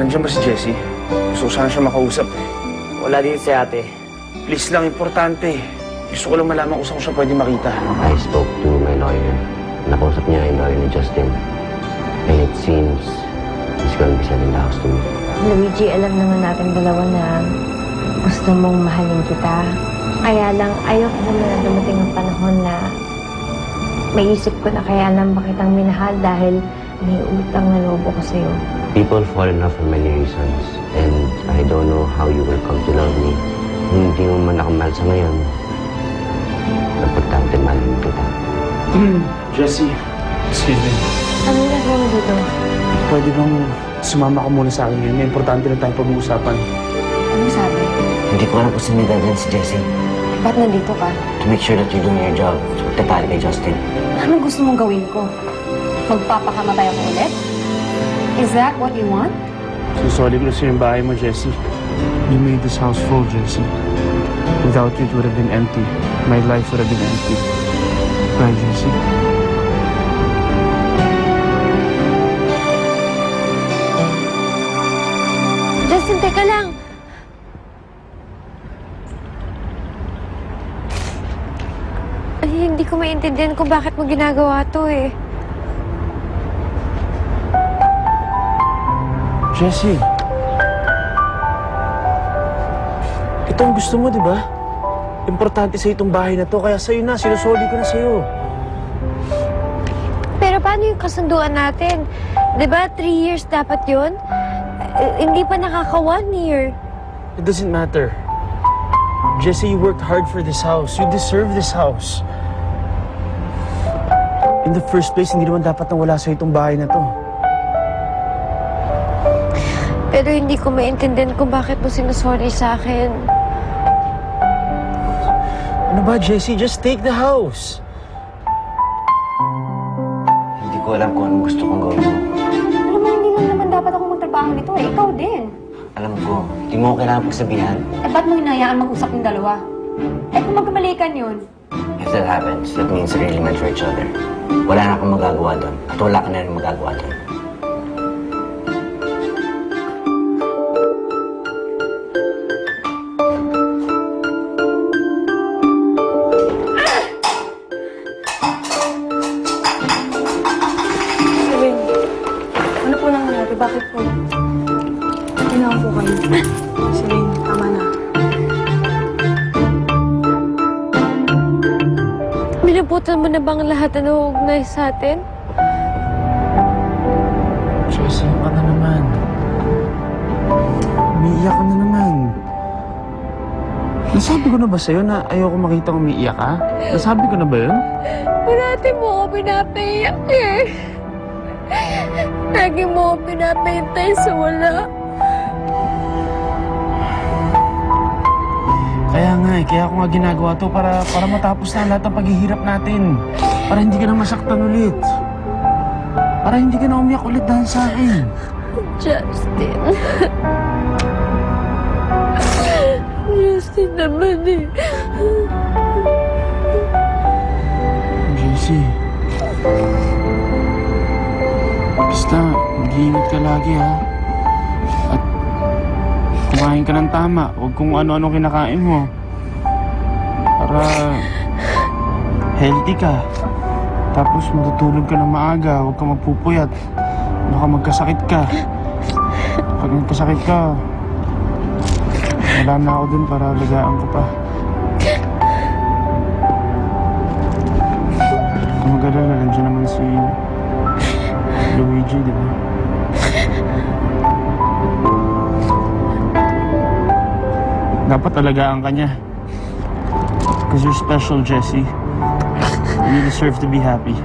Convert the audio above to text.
Nandiyan ba si Jessie? Gusto ko sana siya makausap eh. Wala dito si ate. Please lang, importante. Gusto ko lang malaman kung saan ko siya pwede makita. I spoke to my lawyer. Nakausap niya yung lawyer ni Justin. And it seems he's going to be selling the house to me. Luigi, alam naman natin dalawa na gusto mong mahalin kita. Kaya lang, ayoko naman na dumating ang panahon na maisip ko na kaya lang ba kitang minahal dahil may utang na loob ako sa'yo. People fall in love for many reasons. And I don't know how you will come to love me. Hindi mo man ako mahal sa ngayon. Importante mahal mo kita. Jessie, excuse me. Ano ginagawa mo dito? Pwede bang sumama ka muna sa akin ngayon? May importante na tayong pag-uusapan. Ano sabi? Hindi ko alam kung saan may dadalhin si Jessie. Ba't nandito ka? To make sure that you're doing your job. So, magtatali kay Justin. Anong gusto mong gawin ko? Magpapakamatay ako ulit? Is that what you want? Susoli ko na sa yung bahay mo, Jessie. You made this house full, Jessie. Without you, it would have been empty. My life would have been empty. Bye, Jessie. Justin, teka lang! Ay, hindi ko maintindihan kung bakit mo ginagawa to eh. Jessie. Ito ang gusto mo, di ba? Importante sa itong bahay na to, kaya sa'yo na, sinusoli ko na sa'yo. Pero paano yung kasunduan natin? Di ba, 3 years dapat yun? Hindi pa nakaka 1 year. It doesn't matter. Jessie, you worked hard for this house. You deserve this house. In the first place, hindi naman dapat nang wala sa itong bahay na to. Pero hindi ko maintindihan kung bakit mo sinusori sa akin. Ano ba, Jessie? Just take the house. Hindi ko alam kung anong gusto kong gawin mo. Alam mo, hindi lang naman dapat ako magtrabaho nito eh. Ikaw din. Alam ko, hindi mo ko kailangan pagsabihan. Eh, ba't mo hinayaan mag-usap ng dalawa? Eh, kung magkamalikan yun. If that happens, that means we're really meant for each other. Wala na akong magagawa doon. At wala ka na rin magagawa doon. Ano po nangyari? Bakit po? Ginawa po kayo. Celine, tama na. Minabutan mo na bang lahat na nauugnay sa atin? Jessie, ka na naman. Umiiyak ka na naman. Nasabi ko na ba sa'yo na ayoko makita kung umiiyak ka? Nasabi ko na ba yun? Parati mo ako pinapaiyak eh. Lagi mo ako pinapahintay sa wala. Kaya nga eh, kaya ako nga ginagawa to para matapos na lahat ng paghihirap natin. Para hindi ka na masaktan ulit. Para hindi ka na umiyak ulit dahil sa akin. Justin. Justin naman eh. Jessie. Basta, mag-iingat ka lagi ha. At kumain ka ng tama. Huwag kung ano-ano kinakain mo. Para healthy ka. Tapos matutulog ka ng maaga. Huwag ka magpupuyat. Baka magkasakit ka. Pag magkasakit ka, wala na ako dun para alagaan ko pa. Kung mag-alala, nandiyan naman si Luigi, di ba? Dapat alagaan ka niya. Because you're special, Jessie. And you deserve to be happy.